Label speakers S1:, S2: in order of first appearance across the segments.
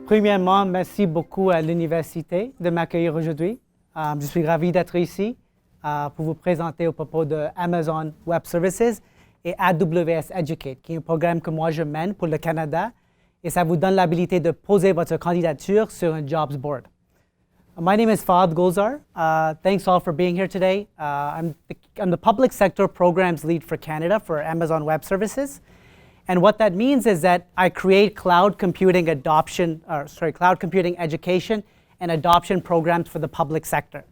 S1: Premièrement, merci beaucoup à l'université de m'accueillir aujourd'hui. Je suis ravi d'être ici pour vous présenter au propos de Amazon Web Services et AWS Educate, qui est un programme que moi je mène pour le Canada, et ça vous donne l'habilité de poser votre candidature sur un jobs board. My name is Fahad Gulzar. Thanks all for being here today. I'm the public sector programs lead for Canada for Amazon Web Services. And what that means is that I create cloud computing education and adoption programs for the public sector.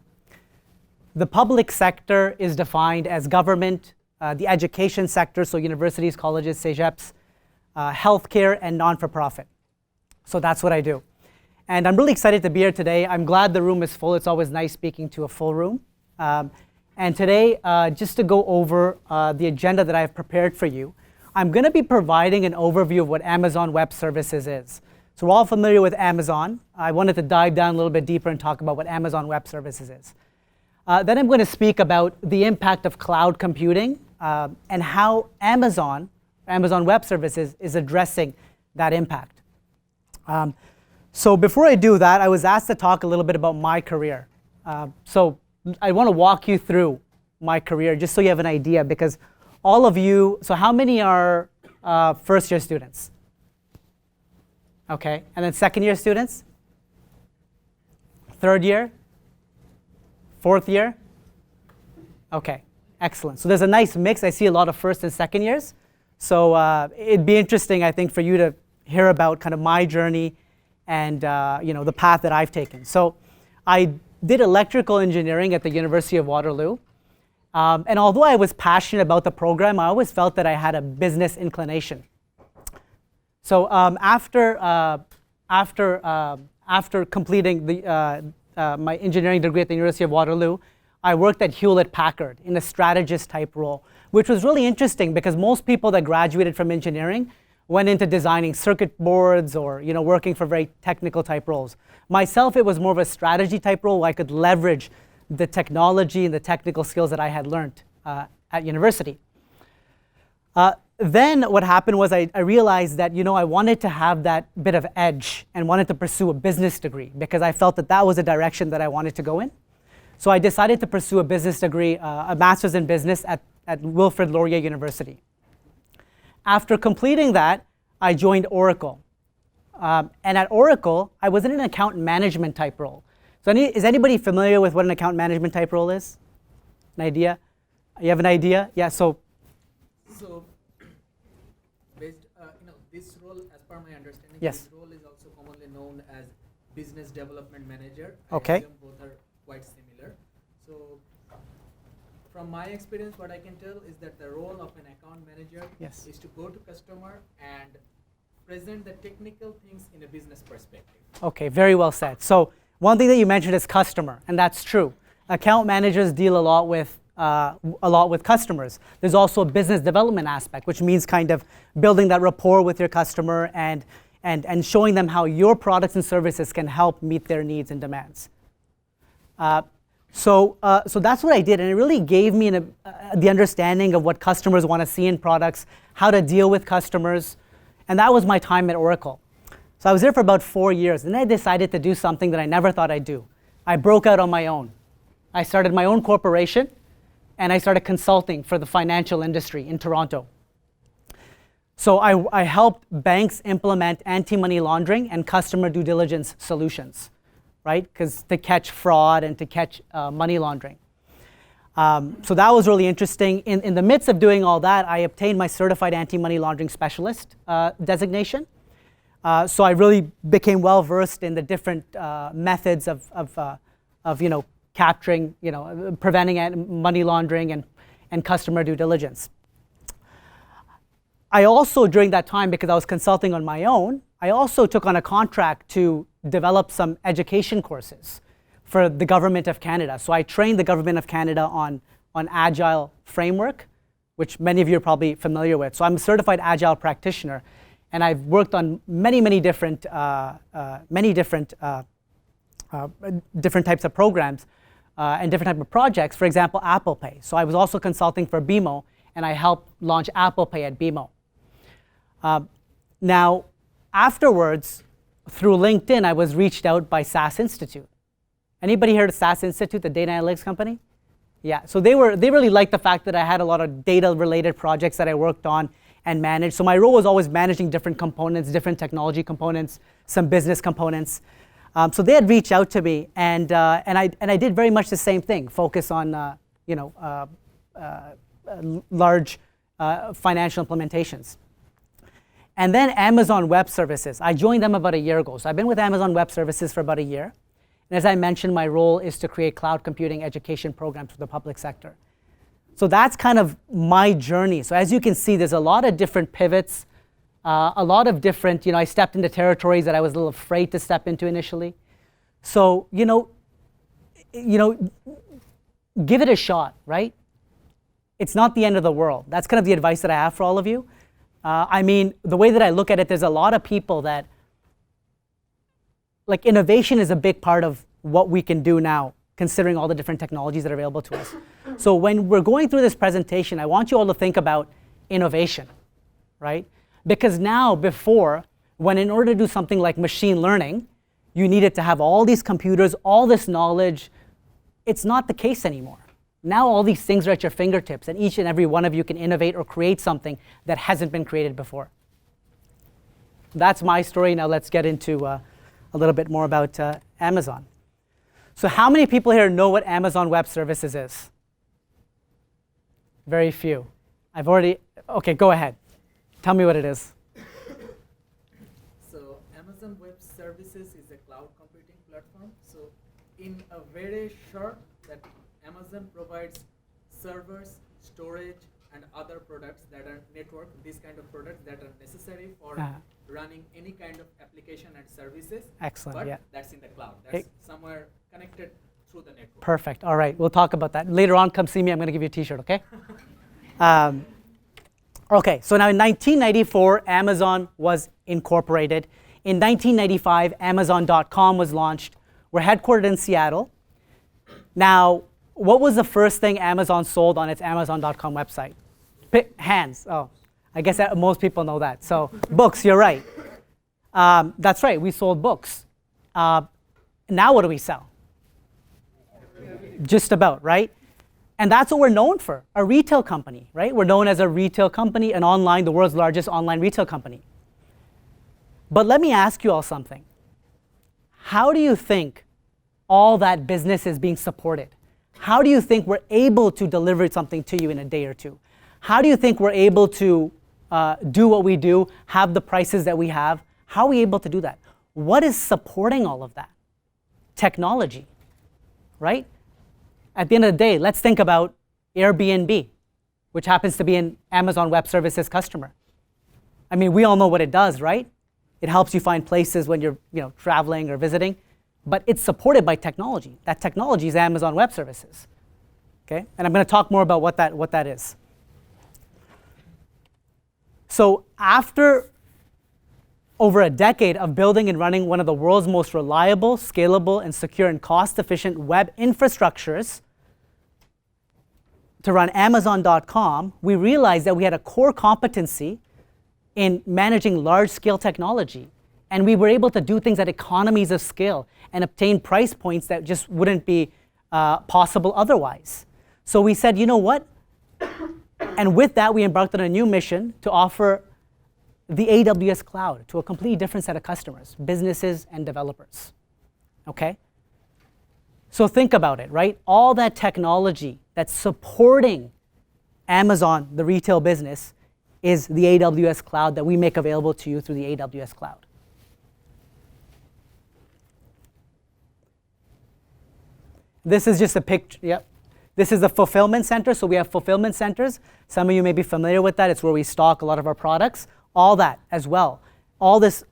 S1: The public sector is defined as government, the education sector, so universities, colleges, CEGEPs, healthcare, and non-for-profit. So that's what I do. And I'm really excited to be here today. I'm glad the room is full. It's always nice speaking to a full room. And today, just to go over the agenda that I've prepared for you, I'm going to be providing an overview of what Amazon Web Services is. So we're all familiar with Amazon. I wanted to dive down a little bit deeper and talk about what Amazon Web Services is. Then I'm going to speak about the impact of cloud computing and how Amazon Web Services is addressing that impact. So before I do that, I was asked to talk a little bit about my career. So I want to walk you through my career just so you have an idea, because all of you, so how many are first year students? Okay, and then second year students? Third year? Fourth year? Okay, excellent. So there's a nice mix. I see a lot of first and second years. So it'd be interesting, I think, for you to hear about kind of my journey and the path that I've taken. So I did electrical engineering at the University of Waterloo. And although I was passionate about the program, I always felt that I had a business inclination. So after completing my engineering degree at the University of Waterloo, I worked at Hewlett-Packard in a strategist type role, which was really interesting because most people that graduated from engineering went into designing circuit boards or working for very technical type roles. Myself, it was more of a strategy type role where I could leverage the technology and the technical skills that I had learned at university. Then what happened was I realized that I wanted to have that bit of edge and wanted to pursue a business degree because I felt that that was a direction that I wanted to go in. So I decided to pursue a business degree, a master's in business at Wilfrid Laurier University. After completing that, I joined Oracle. And at Oracle, I was in an account management type role. So is anybody familiar with what an account management type role is? An idea? You have an idea? Yeah,
S2: So, based, this role, as per my understanding,
S1: yes.
S2: This role is also commonly known as business development manager.
S1: Okay.
S2: I assume both are quite similar. So, from my experience, what I can tell is that the role of an account manager
S1: Yes.
S2: is to go to customer and present the technical things in a business perspective.
S1: Okay, very well said. So one thing that you mentioned is customer, and that's true. Account managers deal a lot with customers. There's also a business development aspect, which means kind of building that rapport with your customer and showing them how your products and services can help meet their needs and demands. So that's what I did, and it really gave me the understanding of what customers want to see in products, how to deal with customers, and that was my time at Oracle. So I was there for about 4 years, and then I decided to do something that I never thought I'd do. I broke out on my own. I started my own corporation, and I started consulting for the financial industry in Toronto. So I helped banks implement anti-money laundering and customer due diligence solutions, right? Because to catch fraud and to catch money laundering. So that was really interesting. In the midst of doing all that, I obtained my certified anti-money laundering specialist designation. So I really became well versed in the different methods of capturing, preventing money laundering and customer due diligence. I also, during that time, because I was consulting on my own, I also took on a contract to develop some education courses for the Government of Canada. So I trained the Government of Canada on Agile framework, which many of you are probably familiar with. So I'm a certified Agile practitioner, and I've worked on many different types of programs and different types of projects. For example, Apple Pay. So I was also consulting for BMO, and I helped launch Apple Pay at BMO. Now, afterwards, through LinkedIn, I was reached out by SAS Institute. Anybody heard of SAS Institute, the data analytics company? Yeah, so they really liked the fact that I had a lot of data-related projects that I worked on and managed. So my role was always managing different components, different technology components, some business components. So they had reached out to me, and I did very much the same thing, focus on large financial implementations. And then Amazon Web Services. I joined them about a year ago. So I've been with Amazon Web Services for about a year. And as I mentioned, my role is to create cloud computing education programs for the public sector. So that's kind of my journey. So as you can see, there's a lot of different pivots, a lot of different, I stepped into territories that I was a little afraid to step into initially. So, give it a shot, right? It's not the end of the world. That's kind of the advice that I have for all of you. I mean, the way that I look at it, there's a lot of people that, like, innovation is a big part of what we can do now, considering all the different technologies that are available to us. So when we're going through this presentation, I want you all to think about innovation, right? Because now, before, when in order to do something like machine learning, you needed to have all these computers, all this knowledge, it's not the case anymore. Now all these things are at your fingertips, and each and every one of you can innovate or create something that hasn't been created before. That's my story. Now let's get into a little bit more about Amazon. So how many people here know what Amazon Web Services is? Very few. Okay, go ahead. Tell me what it is.
S2: So Amazon Web Services is a cloud computing platform. So in a very short, that Amazon provides servers, storage, and other products that are network, these kind of products that are necessary for running any kind of application and services.
S1: Excellent,
S2: but
S1: yeah.
S2: That's in the cloud. That's somewhere connected through the network.
S1: Perfect, all right, we'll talk about that. Later on, come see me, I'm gonna give you a t-shirt, okay? Okay, so now in 1994, Amazon was incorporated. In 1995, Amazon.com was launched. We're headquartered in Seattle. Now, what was the first thing Amazon sold on its Amazon.com website? Hands. Oh, I guess most people know that. So books, you're right. That's right, we sold books. Now what do we sell? Just about, right? And that's what we're known for, a retail company, right? We're known as a retail company, the world's largest online retail company. But let me ask you all something. How do you think all that business is being supported? How do you think we're able to deliver something to you in a day or two? How do you think we're able to do what we do, have the prices that we have? How are we able to do that? What is supporting all of that? Technology, right? At the end of the day, let's think about Airbnb, which happens to be an Amazon Web Services customer. I mean, we all know what it does, right? It helps you find places when you're traveling or visiting. But it's supported by technology. That technology is Amazon Web Services, okay? And I'm going to talk more about what that is. So after over a decade of building and running one of the world's most reliable, scalable, and secure and cost-efficient web infrastructures to run Amazon.com, we realized that we had a core competency in managing large-scale technology. And we were able to do things at economies of scale and obtain price points that just wouldn't be possible otherwise. So we said, you know what? And with that, we embarked on a new mission to offer the AWS cloud to a completely different set of customers, businesses and developers, okay? So think about it, right? All that technology that's supporting Amazon, the retail business, is the AWS cloud that we make available to you through the AWS cloud. This is just a picture, yep. This is the fulfillment center, so we have fulfillment centers. Some of you may be familiar with that. It's where we stock a lot of our products. All that as well. All this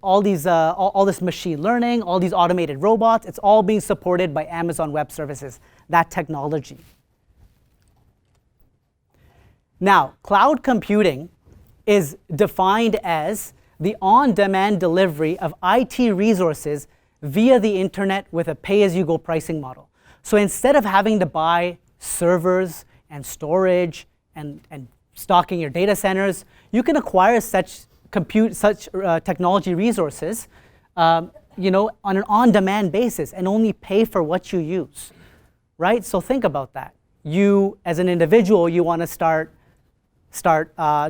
S1: machine learning, all these automated robots, it's all being supported by Amazon Web Services, that technology. Now, cloud computing is defined as the on-demand delivery of IT resources via the internet with a pay-as-you-go pricing model. So instead of having to buy servers and storage and stocking your data centers, you can acquire such technology resources on an on-demand basis and only pay for what you use, right? So think about that. You, as an individual, you want to start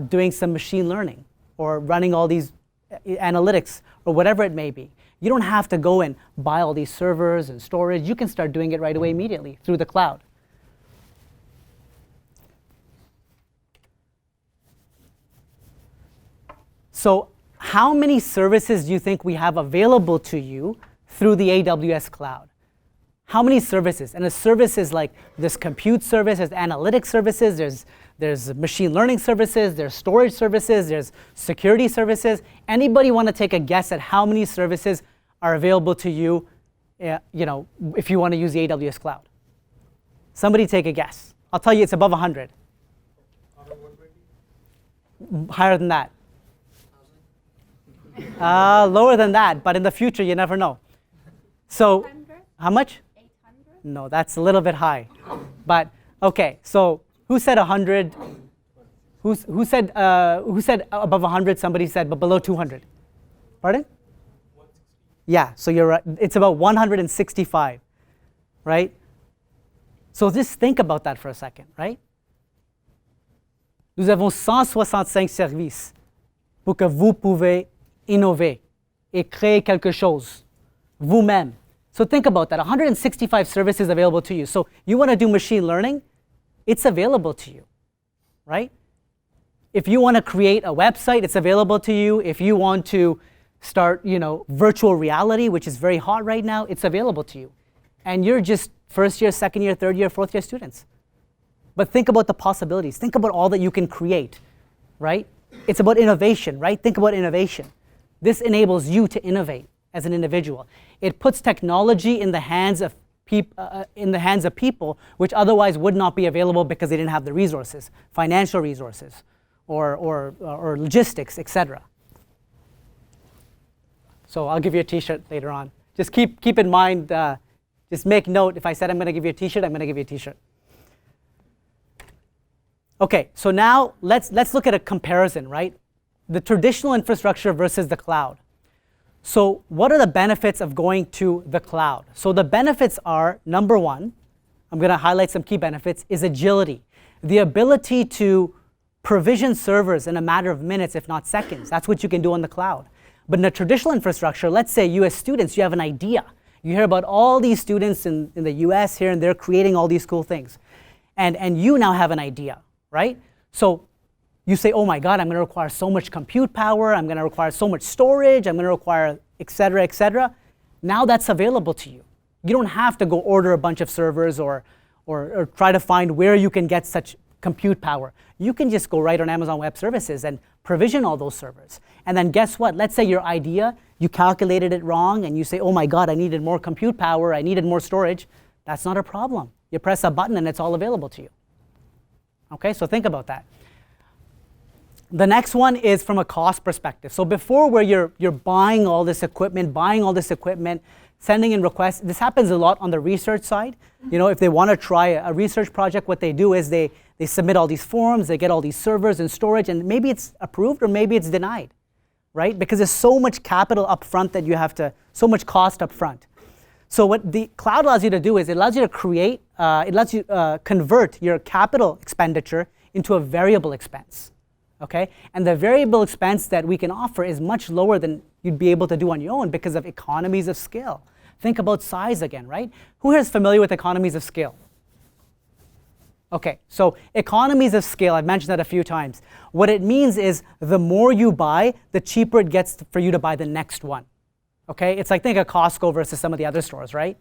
S1: doing some machine learning or running all these analytics or whatever it may be. You don't have to go and buy all these servers and storage. You can start doing it right away immediately through the cloud. So how many services do you think we have available to you through the AWS cloud? How many services? And a service is like, there's compute service, there's analytics services, there's machine learning services, there's storage services, there's security services. Anybody want to take a guess at how many services are available to you, if you want to use the AWS cloud? Somebody take a guess. I'll tell you it's above 100. Higher than that. Lower than that, but in the future, you never know. So,
S3: 800?
S1: how much?
S3: 800?
S1: No, that's a little bit high. But, okay, so who said 100? Who said above 100? Somebody said, but below 200. Pardon? Yeah, so you're right. It's about 165, right? So just think about that for a second, right? Nous avons 165 services pour que vous pouvez innover et créer quelque chose vous-même. So think about that. 165 services available to you. So you want to do machine learning, it's available to you, right? If you want to create a website, it's available to you. If you want to start, virtual reality, which is very hot right now, it's available to you. And you're just first year, second year, third year, fourth year students. But think about the possibilities. Think about all that you can create, right? It's about innovation, right? Think about innovation. This enables you to innovate as an individual. It puts technology in the hands of people which otherwise would not be available because they didn't have the resources, financial resources, or logistics, etc. So I'll give you a T-shirt later on. Just keep in mind. Just make note. If I said I'm going to give you a T-shirt, I'm going to give you a T-shirt. Okay, so now let's look at a comparison, right? The traditional infrastructure versus the cloud. So what are the benefits of going to the cloud? So the benefits are, number one, I'm going to highlight some key benefits, is agility. The ability to provision servers in a matter of minutes, if not seconds. That's what you can do on the cloud. But in a traditional infrastructure, let's say you as students, you have an idea. You hear about all these students in the US here and they're creating all these cool things. And you now have an idea, right? So you say, oh my God, I'm going to require so much compute power, I'm going to require so much storage, I'm going to require et cetera, et cetera. Now that's available to you. You don't have to go order a bunch of servers or try to find where you can get such compute power. You can just go right on Amazon Web Services and provision all those servers. And then guess what? Let's say your idea, you calculated it wrong and you say, oh my God, I needed more compute power, I needed more storage. That's not a problem. You press a button and it's all available to you. Okay, so think about that. The next one is from a cost perspective. So before where you're buying all this equipment, sending in requests, this happens a lot on the research side. If they want to try a research project, what they do is they submit all these forms, they get all these servers and storage, and maybe it's approved or maybe it's denied, right? Because there's so much capital up front that you have to, so much cost up front. So what the cloud allows you to do is it allows you to create, it lets you convert your capital expenditure into a variable expense. Okay? And the variable expense that we can offer is much lower than you'd be able to do on your own because of economies of scale. Think about size again, right? Who here is familiar with economies of scale? Okay, so economies of scale, I've mentioned that a few times. What it means is the more you buy, the cheaper it gets for you to buy the next one. Okay, it's like think of Costco versus some of the other stores, right?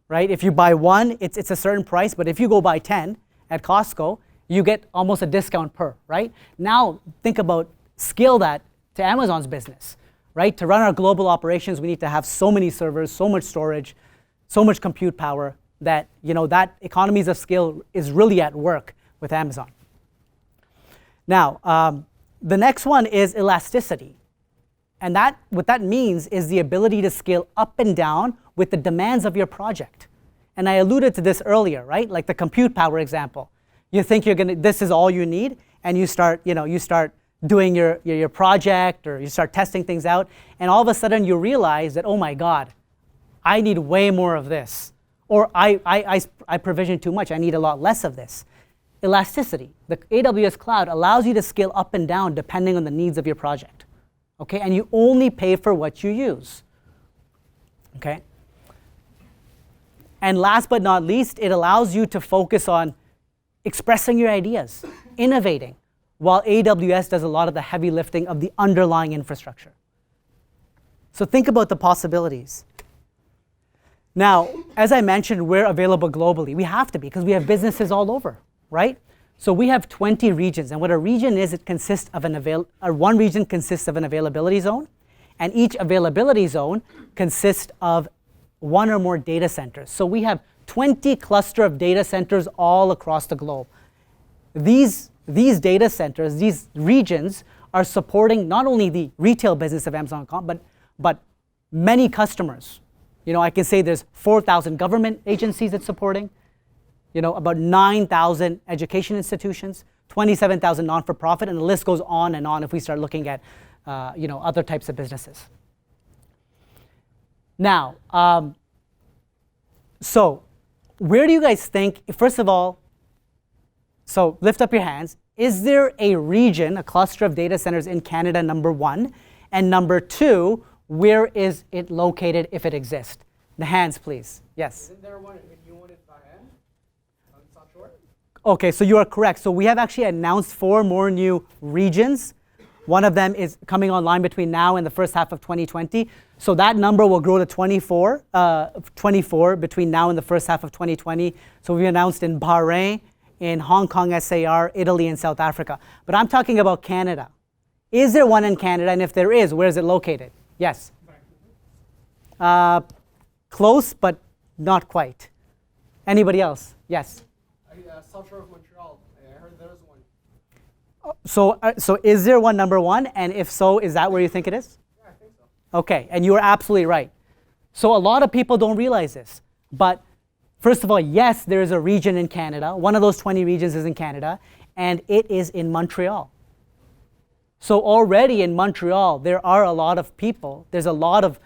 S1: Right? If you buy one, it's a certain price, but if you go buy 10 at Costco, you get almost a discount per, right? Now, think about, scale that to Amazon's business, right? To run our global operations, we need to have so many servers, so much storage, so much compute power that, that economies of scale is really at work with Amazon. Now, the next one is elasticity. And what that means is the ability to scale up and down with the demands of your project. And I alluded to this earlier, right? Like the compute power example. You think this is all you need, and you start doing your project, or you start testing things out, and all of a sudden you realize that, oh my God, I need way more of this. Or I provision too much, I need a lot less of this. Elasticity, the AWS cloud allows you to scale up and down depending on the needs of your project. Okay, and you only pay for what you use. Okay? And last but not least, it allows you to focus on expressing your ideas, innovating, while AWS does a lot of the heavy lifting of the underlying infrastructure. So think about the possibilities. Now, as I mentioned, we're available globally. We have to be, because we have businesses all over, right? So we have 20 regions, and what a region is, it consists of one region consists of an availability zone, and each availability zone consists of one or more data centers. So we have 20 cluster of data centers all across the globe. These data centers, these regions, are supporting not only the retail business of Amazon.com, but many customers. You know, I can say there's 4,000 government agencies it's supporting, you know, about 9,000 education institutions, 27,000 non-for-profit, and the list goes on and on if we start looking at, you know, other types of businesses. Now, so where do you guys think, first of all, so lift up your hands, is there a region, a cluster of data centers in Canada, number one? And number two, where is it located if it exists? The hands, please. Yes?
S3: Isn't there one in Unit Bayan on South Shore?
S1: Okay, so you are correct. So we have actually announced 4 more new regions. One of them is coming online between now and the first half of 2020. So that number will grow to 24 between now and the first half of 2020. So we announced in Bahrain, in Hong Kong SAR, Italy, and South Africa. But I'm talking about Canada. Is there one in Canada? And if there is, where is it located? Yes? Close, but not quite. Anybody else? Yes?
S3: South Shore of Montreal. I heard there was one.
S1: So is there one, number one? And if so, is that where you think it is?
S3: Yeah, I think so.
S1: Okay, and you are absolutely right. So a lot of people don't realize this. But first of all, yes, there is a region in Canada. One of those 20 regions is in Canada, and it is in Montreal. So already in Montreal, there are a lot of people. There's a lot of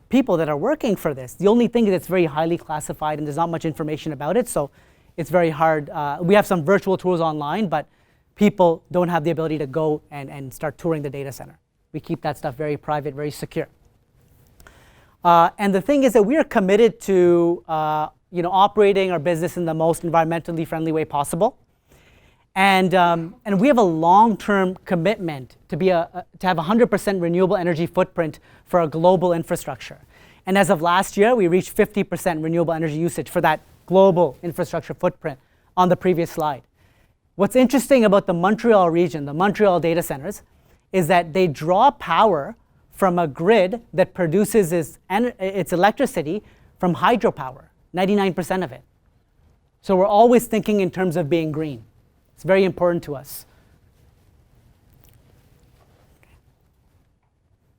S1: people that are working for this. The only thing is it's very highly classified, and there's not much information about it, so it's very hard. We have some virtual tours online, but people don't have the ability to go and start touring the data center. We keep that stuff very private, very secure. And the thing is that we are committed to operating our business in the most environmentally friendly way possible. And we have a long-term commitment to have 100% renewable energy footprint for our global infrastructure. And as of last year, we reached 50% renewable energy usage for that global infrastructure footprint on the previous slide. What's interesting about the Montreal region, the Montreal data centers, is that they draw power from a grid that produces its electricity from hydropower, 99% of it. So we're always thinking in terms of being green. It's very important to us.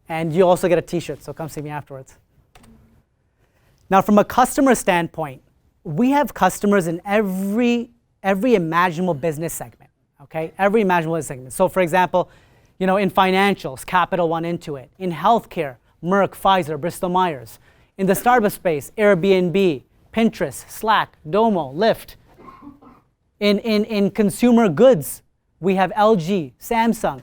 S1: And you also get a t-shirt, so come see me afterwards. Now, from a customer standpoint, we have customers in every imaginable business segment, okay? Every imaginable business segment. So for example, in financials, Capital One, Intuit. In healthcare, Merck, Pfizer, Bristol Myers. In the startup space, Airbnb, Pinterest, Slack, Domo, Lyft. In consumer goods, we have LG, Samsung.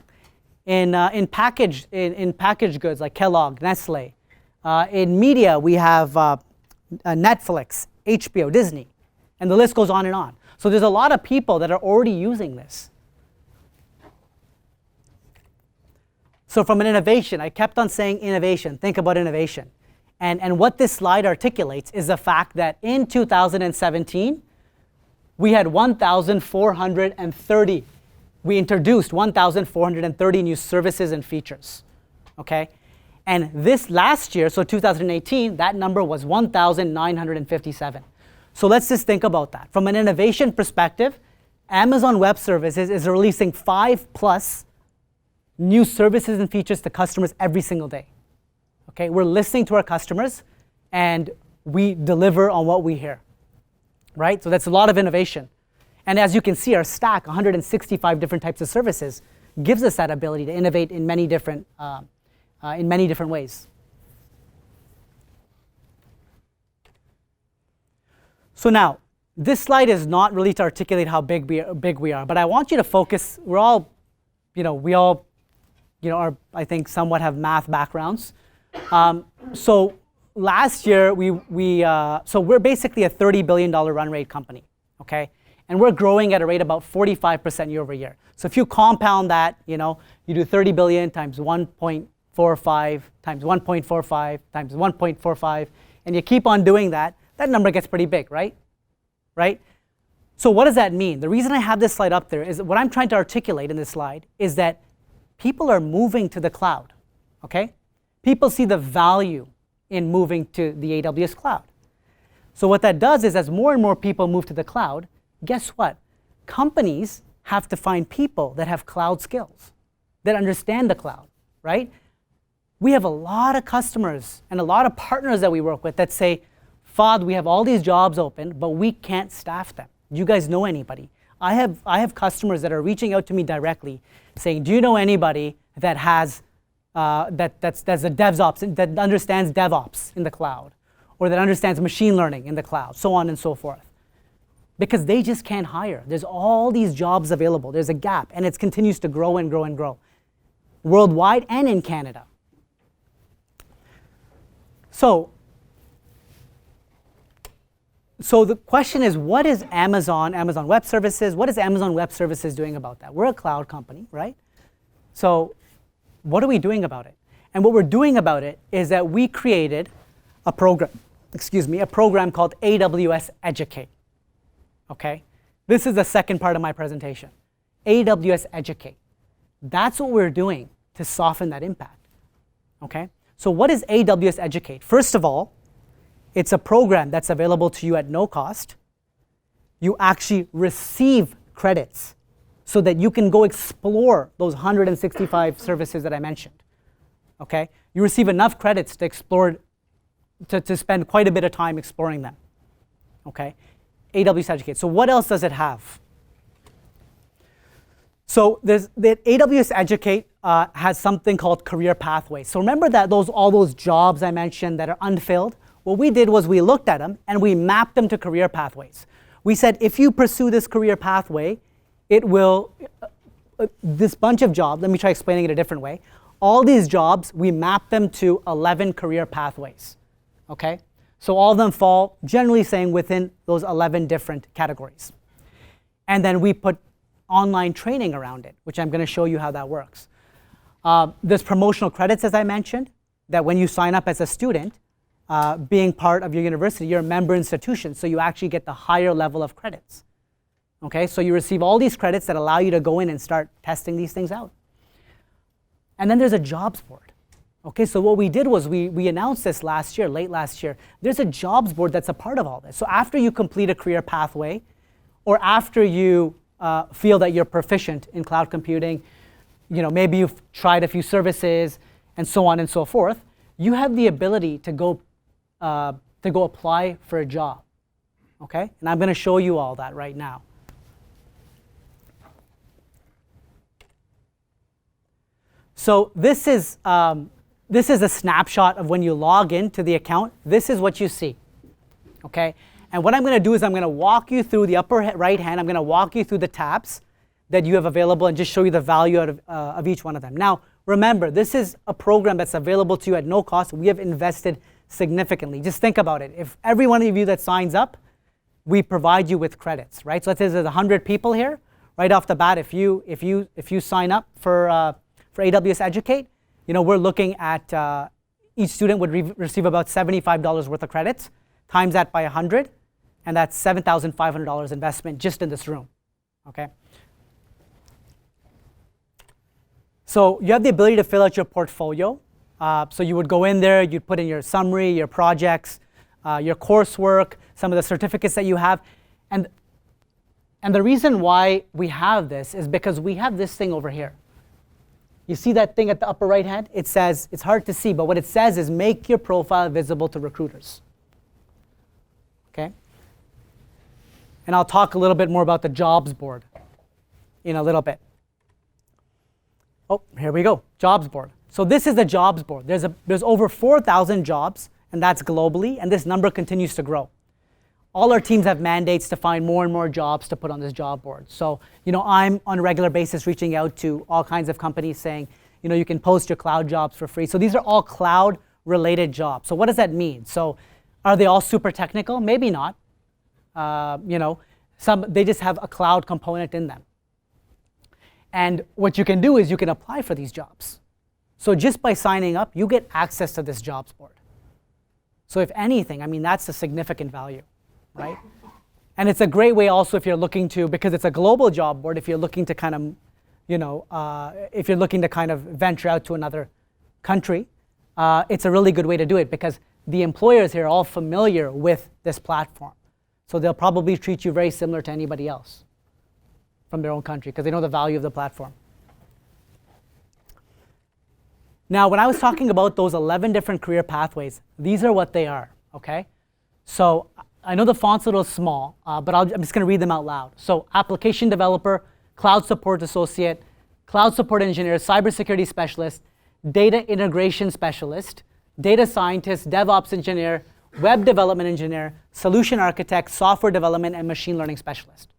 S1: In packaged goods like Kellogg, Nestle. In media, we have Netflix, HBO, Disney, and the list goes on and on. So there's a lot of people that are already using this. So from an innovation, I kept on saying innovation, think about innovation. And what this slide articulates is the fact that in 2017, we had 1,430. We introduced 1,430 new services and features, okay? And this last year, so 2018, that number was 1,957. So let's just think about that. From an innovation perspective, Amazon Web Services is releasing 5+ new services and features to customers every single day. Okay, we're listening to our customers and we deliver on what we hear, right? So that's a lot of innovation. And as you can see, our stack, 165 different types of services, gives us that ability to innovate in many different ways. So now, this slide is not really to articulate how big we are, but I want you to focus. We all are, I think, somewhat have math backgrounds. So last year, so we're basically a $30 billion run rate company, okay? And we're growing at a rate about 45% year over year. So if you compound that, you do 30 billion times 1.45 times 1.45 times 1.45, and you keep on doing that, that number gets pretty big, right? Right? So what does that mean? The reason I have this slide up there is what I'm trying to articulate in this slide is that people are moving to the cloud, okay? People see the value in moving to the AWS cloud. So what that does is as more and more people move to the cloud, guess what? Companies have to find people that have cloud skills, that understand the cloud, right? We have a lot of customers and a lot of partners that we work with that say, Fad, we have all these jobs open, but we can't staff them. Do you guys know anybody? I have customers that are reaching out to me directly saying, do you know anybody that has, that's a DevOps, that understands DevOps in the cloud, or that understands machine learning in the cloud, so on and so forth. Because they just can't hire. There's all these jobs available. There's a gap, and it continues to grow and grow and grow, worldwide and in Canada. So the question is, what is Amazon Web Services, what is Amazon Web Services doing about that? We're a cloud company, right? So what are we doing about it? And what we're doing about it is that we created a program called AWS Educate, okay? This is the second part of my presentation. AWS Educate. That's what we're doing to soften that impact, okay? So what is AWS Educate? First of all, it's a program that's available to you at no cost. You actually receive credits so that you can go explore those 165 services that I mentioned, okay? You receive enough credits to explore, to spend quite a bit of time exploring them, okay? AWS Educate. So what else does it have? So the AWS Educate has something called career pathways. So remember that all those jobs I mentioned that are unfilled? What we did was we looked at them and we mapped them to career pathways. We said, if you pursue this career pathway, it will, this bunch of jobs, let me try explaining it a different way. All these jobs, we mapped them to 11 career pathways, okay? So all of them fall, generally saying, within those 11 different categories. And then we put online training around it, which I'm going to show you how that works. There's promotional credits, as I mentioned, that when you sign up as a student, being part of your university, you're a member institution, so you actually get the higher level of credits. Okay, so you receive all these credits that allow you to go in and start testing these things out. And then there's a jobs board. Okay, so what we did was we announced this last year, late last year. There's a jobs board that's a part of all this. So after you complete a career pathway, or after you feel that you're proficient in cloud computing, maybe you've tried a few services, and so on and so forth, you have the ability to go apply for a job, okay? And I'm going to show you all that right now. So this is a snapshot of when you log into the account. This is what you see, okay? And what I'm going to do is I'm going to walk you through the upper right hand. I'm going to walk you through the tabs that you have available and just show you the value of each one of them. Now, remember, this is a program that's available to you at no cost. We have invested significantly. Just think about it. If every one of you that signs up, we provide you with credits, right? So let's say there's 100 people here. Right off the bat, if you sign up for AWS Educate, we're looking at each student would receive about $75 worth of credits, times that by 100, and that's $7,500 investment just in this room, okay? So you have the ability to fill out your portfolio. So you would go in there, you'd put in your summary, your projects, your coursework, some of the certificates that you have. And the reason why we have this is because we have this thing over here. You see that thing at the upper right hand? It says, it's hard to see, but what it says is make your profile visible to recruiters. Okay? And I'll talk a little bit more about the jobs board in a little bit. Oh, here we go, jobs board. So this is the jobs board. There's over 4,000 jobs, and that's globally, and this number continues to grow. All our teams have mandates to find more and more jobs to put on this job board. So, I'm on a regular basis reaching out to all kinds of companies saying, you can post your cloud jobs for free. So these are all cloud related jobs. So what does that mean? So are they all super technical? Maybe not. They just have a cloud component in them. And what you can do is you can apply for these jobs. So just by signing up, you get access to this jobs board. So if anything, that's a significant value, right? And it's a great way also if you're looking to, because it's a global job board, if you're looking to kind of, if you're looking to kind of venture out to another country, it's a really good way to do it because the employers here are all familiar with this platform. So they'll probably treat you very similar to anybody else from their own country because they know the value of the platform. Now, when I was talking about those 11 different career pathways, these are what they are, okay? So I know the font's a little small, but I'm just going to read them out loud. So application developer, cloud support associate, cloud support engineer, cybersecurity specialist, data integration specialist, data scientist, DevOps engineer, web development engineer, solution architect, software development, and machine learning specialist.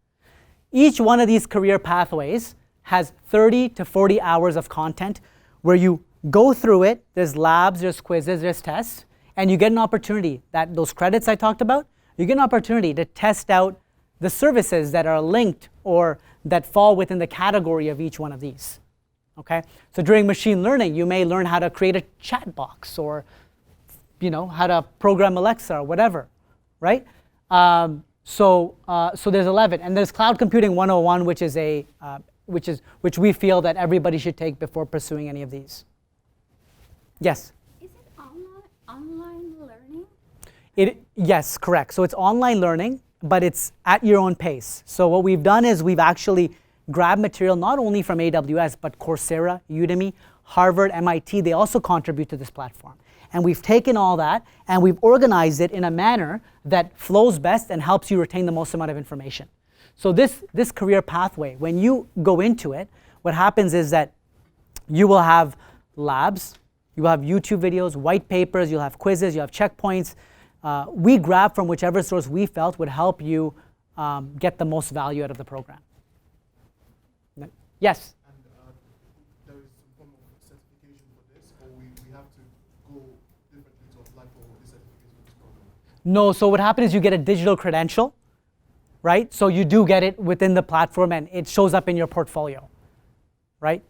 S1: Each one of these career pathways has 30 to 40 hours of content where you go through it. There's labs, there's quizzes, there's tests, and you get an opportunity, those credits I talked about, you get an opportunity to test out the services that are linked or that fall within the category of each one of these. Okay? So during machine learning, you may learn how to create a chat box or how to program Alexa or whatever, right? So there's 11, and there's Cloud Computing 101, which we feel that everybody should take before pursuing any of these. Yes?
S4: Is it online learning?
S1: Yes, correct. So it's online learning, but it's at your own pace. So what we've done is we've actually grabbed material not only from AWS, but Coursera, Udemy, Harvard, MIT. They also contribute to this platform. And we've taken all that and we've organized it in a manner that flows best and helps you retain the most amount of information. So this career pathway, when you go into it, what happens is that you will have labs, you will have YouTube videos, white papers, you'll have quizzes, you'll have checkpoints. We grab from whichever source we felt would help you get the most value out of the program. Yes?
S3: And there is some form of certification for this, or we have to go differently to apply for this certification for this program?
S1: No, so what happens is you get a digital credential, right? So you do get it within the platform and it shows up in your portfolio, right?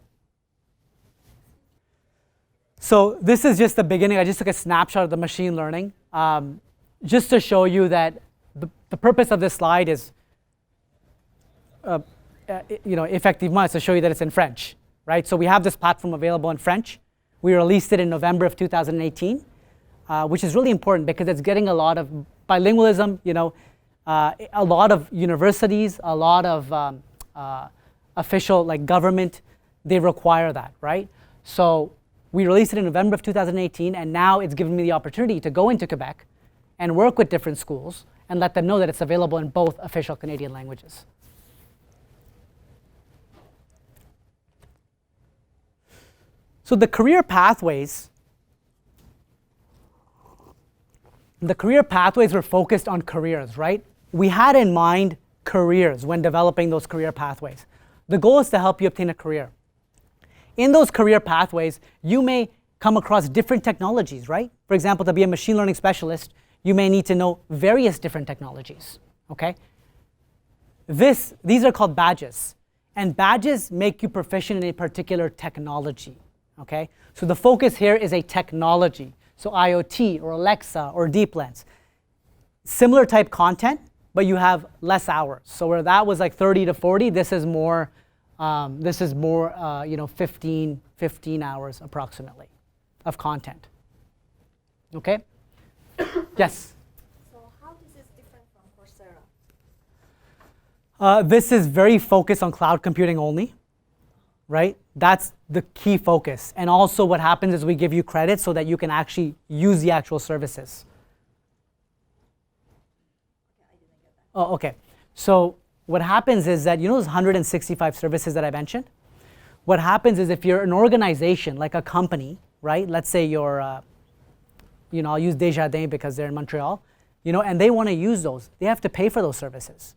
S1: So this is just the beginning. I just took a snapshot of the machine learning just to show you that the purpose of this slide is effectivement to show you that it's in French, right? So we have this platform available in French. We released it in November of 2018, which is really important because it's getting a lot of bilingualism, a lot of universities, a lot of official government, they require that, right? So we released it in November of 2018, and now it's given me the opportunity to go into Quebec and work with different schools and let them know that it's available in both official Canadian languages. So the career pathways were focused on careers, right? We had in mind careers when developing those career pathways. The goal is to help you obtain a career. In those career pathways, you may come across different technologies, right? For example, to be a machine learning specialist, you may need to know various different technologies, okay? These are called badges, and badges make you proficient in a particular technology, okay? So the focus here is a technology, so IoT or Alexa or deep lens. Similar type content, but you have less hours. So where that was like 30 to 40, this is more 15 hours approximately of content. Okay? Yes?
S4: So how is this different from Coursera?
S1: This is very focused on cloud computing only, right? That's the key focus. And also what happens is we give you credit so that you can actually use the actual services.
S4: Okay, I didn't get that.
S1: Oh, okay. So what happens is that, those 165 services that I mentioned? What happens is if you're an organization, like a company, right? Let's say you're, I'll use Desjardins because they're in Montreal, and they want to use those. They have to pay for those services.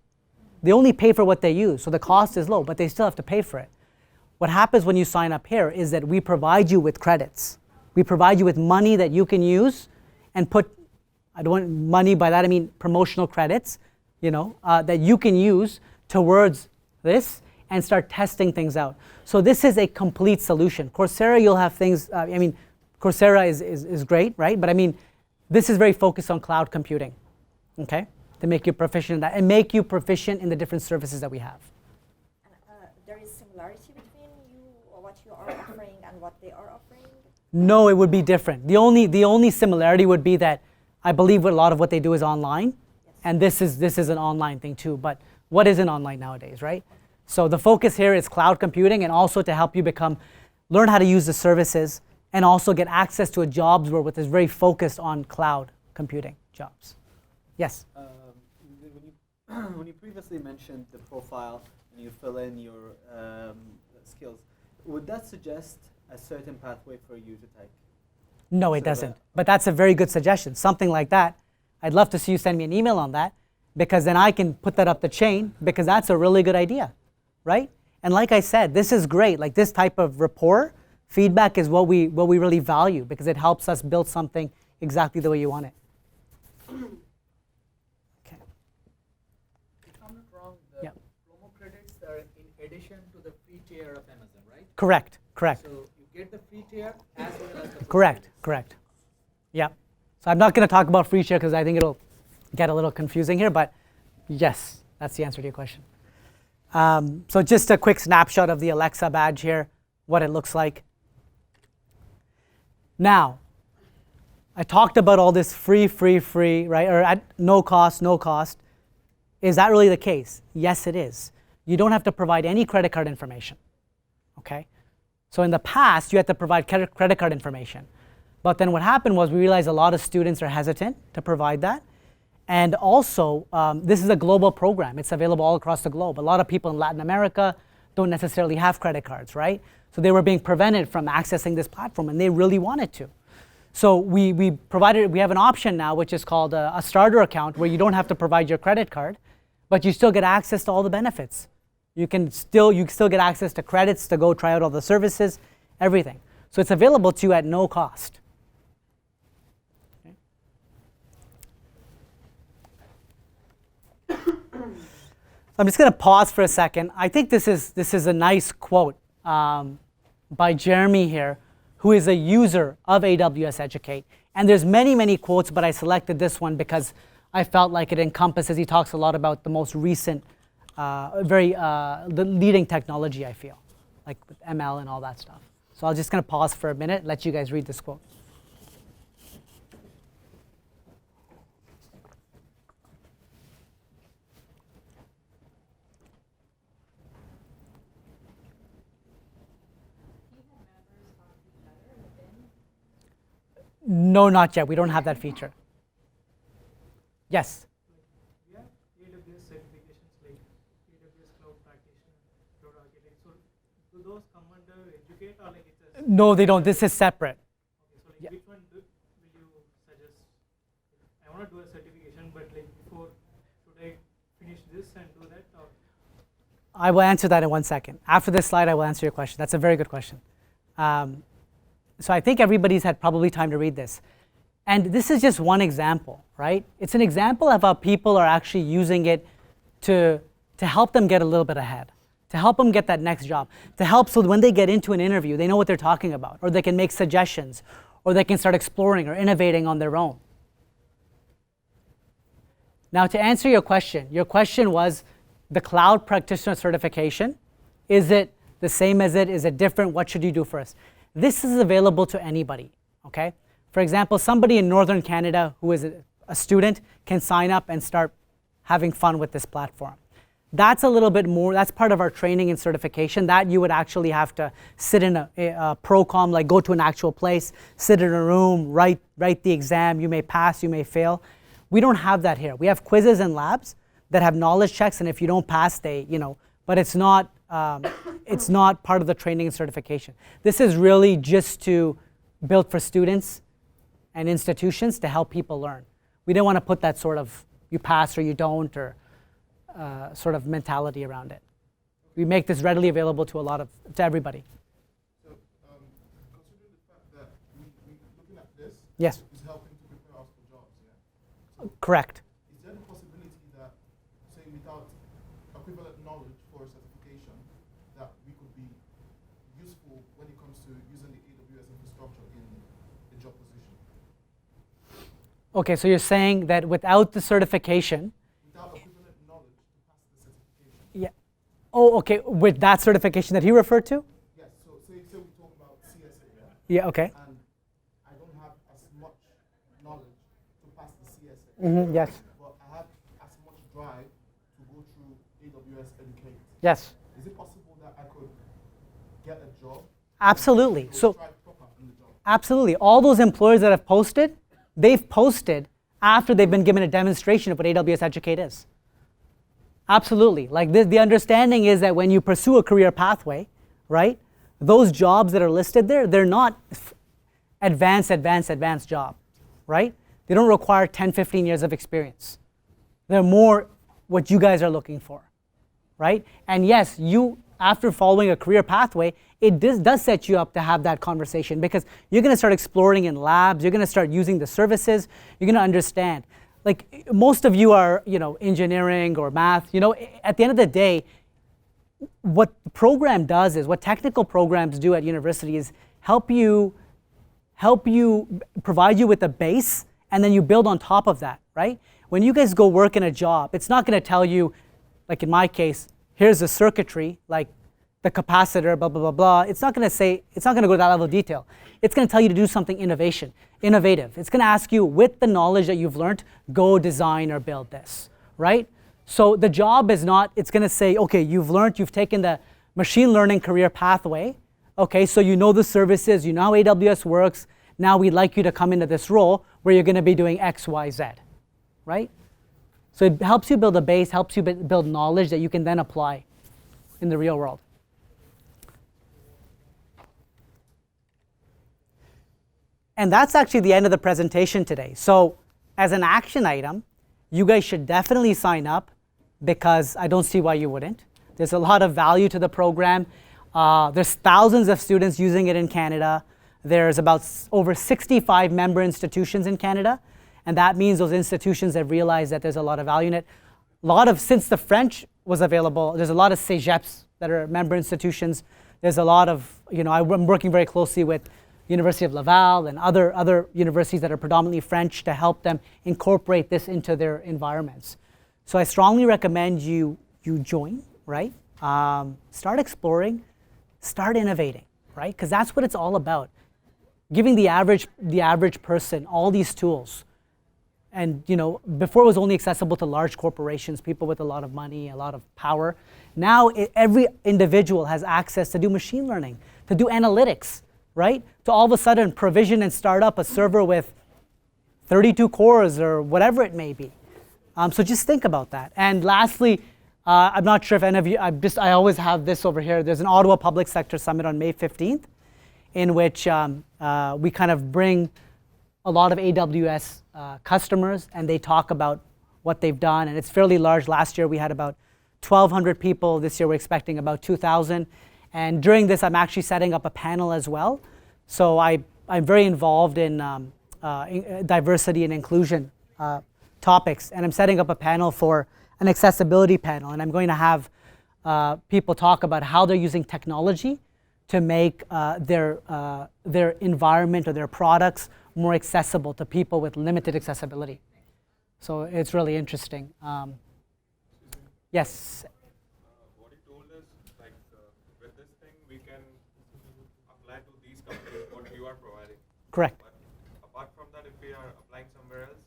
S1: They only pay for what they use, so the cost is low, but they still have to pay for it. What happens when you sign up here is that we provide you with credits. We provide you with money that you can use and put, I don't want money, by that I mean promotional credits, that you can use towards this and start testing things out. So this is a complete solution. Coursera, you'll have things, Coursera is great, right? But this is very focused on cloud computing, okay? To make you proficient in that and make you proficient in the different services that we have.
S4: And there is similarity between what you are offering and what they are offering?
S1: No, it would be different. The only similarity would be that I believe a lot of what they do is online, yes. And this is an online thing too. But what isn't online nowadays, right? So the focus here is cloud computing, and also to help you learn how to use the services, and also get access to a jobs role which is very focused on cloud computing jobs. Yes.
S5: When you previously mentioned the profile and you fill in your skills, would that suggest a certain pathway for you to take?
S1: No, it doesn't. But that's a very good suggestion. Something like that. I'd love to see you send me an email on that, because then I can put that up the chain, because that's a really good idea, right? And like I said, this is great. Like this type of rapport, feedback is what we really value, because it helps us build something exactly the way you want it. Okay.
S2: If I'm not wrong, the promo credits are in addition to the free tier of Amazon, right?
S1: Correct.
S2: So you get the free tier as well as the
S1: Correct. Yeah. So I'm not going to talk about free tier because I think it'll get a little confusing here, but yes, that's the answer to your question. So just a quick snapshot of the Alexa badge here, what it looks like. Now, I talked about all this free, right? Or at no cost. Is that really the case? Yes, it is. You don't have to provide any credit card information, okay? So in the past, you had to provide credit card information. But then what happened was we realized a lot of students are hesitant to provide that. And also, this is a global program. It's available all across the globe. A lot of people in Latin America don't necessarily have credit cards, right? So they were being prevented from accessing this platform, and they really wanted to. So we have an option now, which is called a starter account, where you don't have to provide your credit card, but you still get access to all the benefits. You still get access to credits to go try out all the services, everything. So it's available to you at no cost. I'm just going to pause for a second. I think this is a nice quote by Jeremy here, who is a user of AWS Educate. And there's many quotes, but I selected this one because I felt like it encompasses, he talks a lot about the most recent, the leading technology, I feel, like with ML and all that stuff. So I'm just going to pause for a minute, let you guys read this quote. No, not yet. We don't have that feature. Yes?
S6: We have AWS certifications like AWS Cloud Practitioner, Cloud Architect. So do those come under Educate, or like it's a...
S1: No, they don't. This is separate.
S6: Okay, so like which one will you suggest? I want to do a certification, but like before, should I finish this and do that? Or?
S1: I will answer that in 1 second. After this slide, I will answer your question. That's a very good question. So I think everybody's had probably time to read this. And this is just one example, right? It's an example of how people are actually using it to help them get a little bit ahead, to help them get that next job, to help so when they get into an interview, they know what they're talking about, or they can make suggestions, or they can start exploring or innovating on their own. Now, to answer your question was the cloud practitioner certification. Is it the same as it? Is it different? What should you do first? This is available to anybody, okay? For example, somebody in Northern Canada who is a student can sign up and start having fun with this platform. That's a little bit more, that's part of our training and certification. That you would actually have to sit in a Procom, like go to an actual place, sit in a room, write the exam. You may pass, you may fail. We don't have that here. We have quizzes and labs that have knowledge checks, and if you don't pass, but it's not it's not part of the training and certification. This is really just to build for students and institutions to help people learn. We didn't want to put that sort of you pass or you don't or sort of mentality around it. We make this readily available to to everybody.
S3: So, considering the fact that we looking at this
S1: Yes,
S3: is helping to prepare us for jobs, yeah?
S1: correct.
S3: Is there the possibility that, say, without equivalent knowledge for a certification, that we could be useful when it comes to using the AWS infrastructure in a job position?
S1: Okay, so you're saying that without the certification,
S3: Without equivalent knowledge to pass the certification?
S1: yeah. Oh, okay, with that certification that he referred to?
S3: Yes, so say we talk about CSA, yeah?
S1: Yeah, okay.
S3: And I don't have as much knowledge to pass the CSA.
S1: Yes,
S3: But I have as much drive to go through AWS Educate.
S1: yes,
S3: Is it possible that I could get a job?
S1: absolutely.
S3: and
S1: So,
S3: strive proper in the job?
S1: absolutely. All those employers that have posted, they've posted after they've been given a demonstration of what AWS Educate is. Absolutely. Like the understanding is that when you pursue a career pathway, right, those jobs that are listed there, they're not advanced jobs, right? They don't require 10, 15 years of experience. They're more what you guys are looking for, right? And yes, you, after following a career pathway, it does set you up to have that conversation because you're going to start exploring in labs, you're going to start using the services, you're going to understand. Like most of you are, engineering or math, at the end of the day, what the program does is, what technical programs do at university is help you provide you with a base and then you build on top of that, right? When you guys go work in a job, it's not going to tell you, like in my case, here's the circuitry, like the capacitor, blah, blah, blah, blah. It's not going to go to that level of detail. It's going to tell you to do something innovative. It's going to ask you, with the knowledge that you've learned, go design or build this, right? So the job is not, it's going to say, okay, you've taken the machine learning career pathway. Okay, so you know the services, you know how AWS works. Now we'd like you to come into this role where you're going to be doing X, Y, Z, right? So it helps you build a base, helps you build knowledge that you can then apply in the real world. And that's actually the end of the presentation today. So as an action item, you guys should definitely sign up because I don't see why you wouldn't. There's a lot of value to the program. There's thousands of students using it in Canada. There's about over 65 member institutions in Canada. And that means those institutions have realized that there's a lot of value in it. Since the French was available, there's a lot of cégeps that are member institutions. There's a lot of, I'm working very closely with University of Laval and other universities that are predominantly French to help them incorporate this into their environments. So I strongly recommend you join, right? Start exploring, start innovating, right? Because that's what it's all about. Giving the average person all these tools. And before it was only accessible to large corporations, people with a lot of money, a lot of power. Now every individual has access to do machine learning, to do analytics, right? To all of a sudden provision and start up a server with 32 cores or whatever it may be. So just think about that. And lastly, I'm not sure if any of you, I always have this over here. There's an Ottawa Public Sector Summit on May 15th in which we kind of bring a lot of AWS customers and they talk about what they've done. And it's fairly large. Last year we had about 1,200 people. This year we're expecting about 2,000. And during this, I'm actually setting up a panel as well. So I'm very involved in diversity and inclusion topics. And I'm setting up a panel for an accessibility panel. And I'm going to have people talk about how they're using technology to make their environment or their products more accessible to people with limited accessibility. So it's really interesting. Yes?
S7: What he told us, like with this thing, we can apply to these companies what you are providing.
S1: Correct.
S7: But apart from that, if we are applying somewhere else,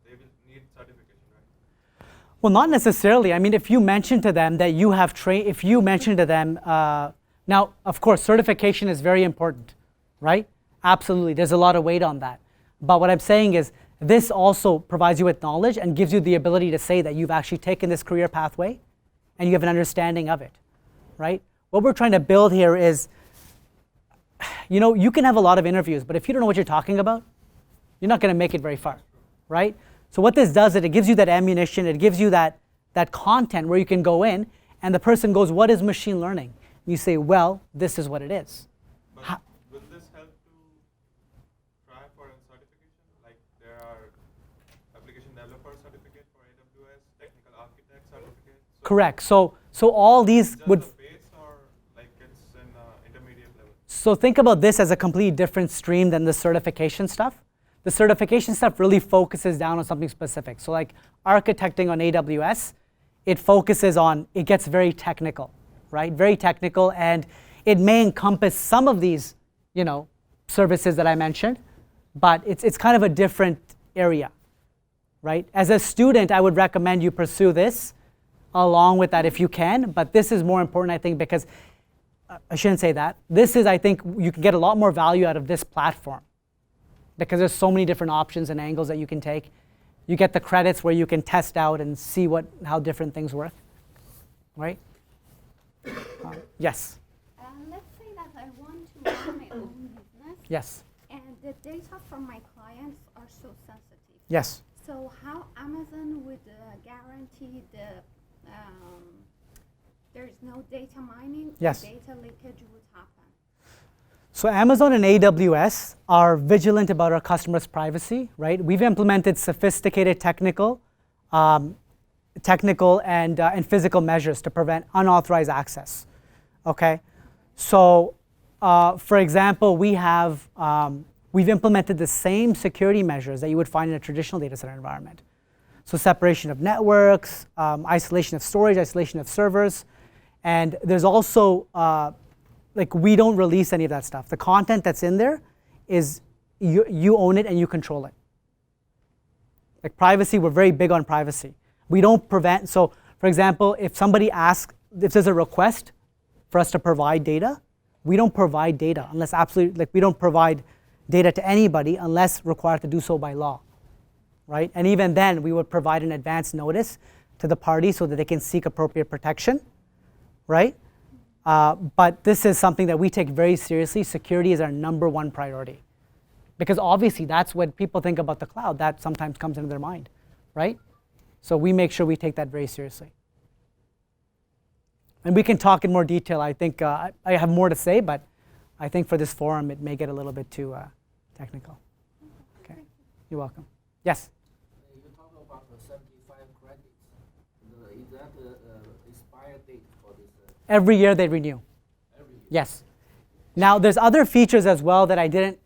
S7: they will need certification, right?
S1: Well, not necessarily. I mean, if you mention to them that you have if you mention to them, now, of course, certification is very important, right? Absolutely. There's a lot of weight on that. But what I'm saying is this also provides you with knowledge and gives you the ability to say that you've actually taken this career pathway and you have an understanding of it, right? what we're trying to build here is, you know, you can have a lot of interviews, but if you don't know what you're talking about, you're not going to make it very far, right? So what this does is it gives you that ammunition, it gives you that content where you can go in, and the person goes, what is machine learning? And you say, well, this is what it is.
S7: But will this help to try for a certification? Like there are application developer certificate for AWS, technical architect certificate. So
S1: Correct. So all these
S7: just
S1: would.
S7: the base or like it's an intermediate level?
S1: So think about this as a completely different stream than the certification stuff. The certification stuff really focuses down on something specific. So like architecting on AWS, it focuses on, it gets very technical, right? Very technical, and it may encompass some of these, you know, services that I mentioned, but it's kind of a different area, right? As a student, I would recommend you pursue this along with that if you can, but this is more important, I think, because I shouldn't say that. This is, I think, you can get a lot more value out of this platform because there's so many different options and angles that you can take. You get the credits where you can test out and see how different things work, right? Yes.
S8: Let's say that I want to run my own business.
S1: Yes.
S8: And the data from my clients are so sensitive.
S1: Yes.
S8: So how Amazon would guarantee there is no data mining
S1: Yes.
S8: or data leakage would happen?
S1: So Amazon and AWS are vigilant about our customers' privacy, right? We've implemented sophisticated technical and physical measures to prevent unauthorized access. Okay, so for example, we've implemented the same security measures that you would find in a traditional data center environment. So separation of networks, isolation of storage, isolation of servers, and there's also like we don't release any of that stuff. The content that's in there is you own it and you control it. Like privacy, we're very big on privacy. We don't prevent, so for example, if somebody asks, if there's a request for us to provide data, we don't provide data unless absolutely, like we don't provide data to anybody unless required to do so by law, right? And even then, we would provide an advance notice to the party so that they can seek appropriate protection, right? But this is something that we take very seriously. Security is our #1 priority. Because obviously that's when people think about the cloud, that sometimes comes into their mind, right? So we make sure we take that very seriously. And we can talk in more detail. I think I have more to say, but I think for this forum it may get a little bit too technical. Okay, you're welcome. Yes?
S9: You talk about the 75 credits. Is that the expired date for this?
S1: Every year they renew.
S9: Every year?
S1: Yes. Now there's other features as well that I didn't,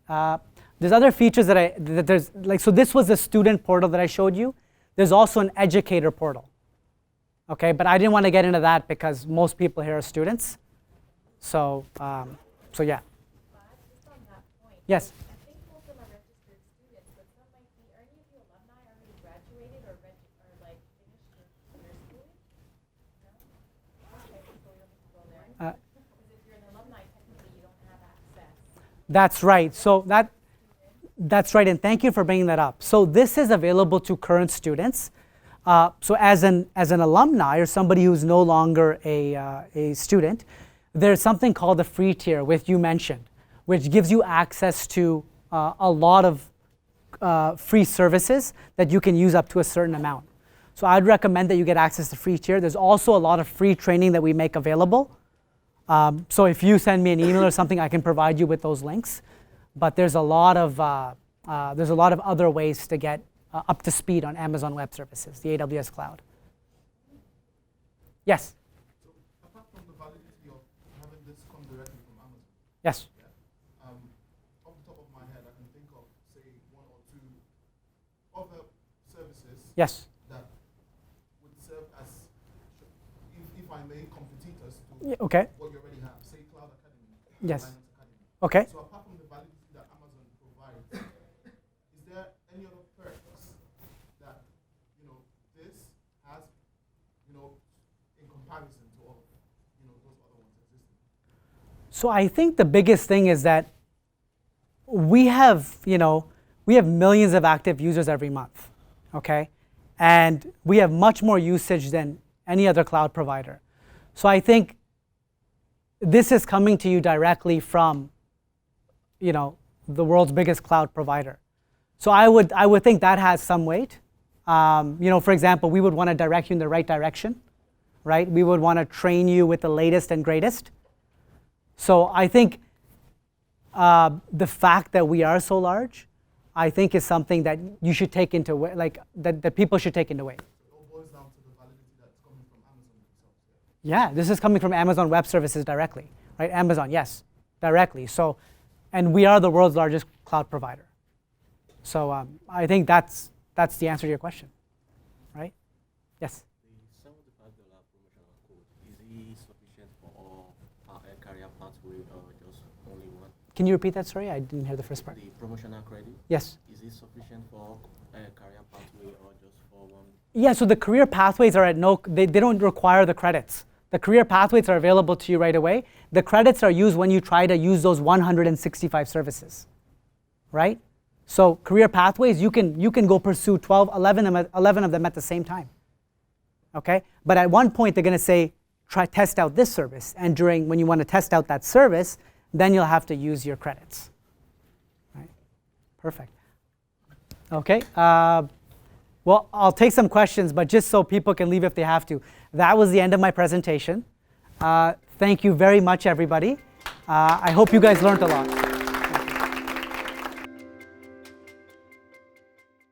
S1: there's other features that there's, like, so this was the student portal that I showed you. There's also an educator portal. Okay, but I didn't want to get into that because most people here are students. So, so yeah.
S10: Just on that point.
S1: Yes.
S10: I think most of them are registered students, but some might be. Are any of you alumni already graduated or like finished your schooling? No. Okay, so we don't need to go there. Because if you're an alumni, technically you don't have access.
S1: That's right. So that's right, and thank you for bringing that up. So this is available to current students. So as an alumni or somebody who's no longer a student, there's something called the free tier, which you mentioned, which gives you access to a lot of free services that you can use up to a certain amount. So I'd recommend that you get access to free tier. There's also a lot of free training that we make available. So if you send me an email or something, I can provide you with those links. But there's a lot of other ways to get up to speed on Amazon Web Services, the AWS cloud. Yes.
S3: So apart from the validity of having this come directly from Amazon,
S1: Yes.
S3: yeah, off the top of my head, I can think of, say, 1 or 2 other services
S1: Yes.
S3: that would serve as, if I may, competitors to
S1: Okay.
S3: what you already have, say Cloud Academy,
S1: Yes.
S3: Linux Academy.
S1: Okay.
S3: So apart from the validity that Amazon provides, is there any other perks that, this has, in comparison to all, those other ones existing?
S1: So I think the biggest thing is that we have millions of active users every month, okay? And we have much more usage than any other cloud provider. So I think this is coming to you directly from, you know, the world's biggest cloud provider. So I would think that has some weight. You know, for example, we would want to direct you in the right direction, right? We would want to train you with the latest and greatest. So I think the fact that we are so large, I think is something that you should take into, like, that people should take into weight.
S3: It all boils down to the validity that's coming from Amazon themselves.
S1: Yeah, this is coming from Amazon Web Services directly, right? Amazon, yes, directly. So, and we are the world's largest cloud provider. So I think that's the answer to your question, right? Yes?
S11: The $75 promotional code, is it sufficient for all career pathway or just only one?
S1: Can you repeat that, sorry? I didn't hear the first part.
S11: The promotional credit?
S1: Yes.
S11: Is it sufficient for all career pathway or just for one?
S1: Yeah, so the career pathways are at no, they don't require the credits. The career pathways are available to you right away. The credits are used when you try to use those 165 services, right? So career pathways, you can go pursue 11 of them at the same time, okay? But at one point, they're going to say, test out this service. And when you want to test out that service, then you'll have to use your credits, right? Perfect. Okay. Well, I'll take some questions, but just so people can leave if they have to. That was the end of my presentation. Thank you very much, everybody. I hope you guys learned a lot.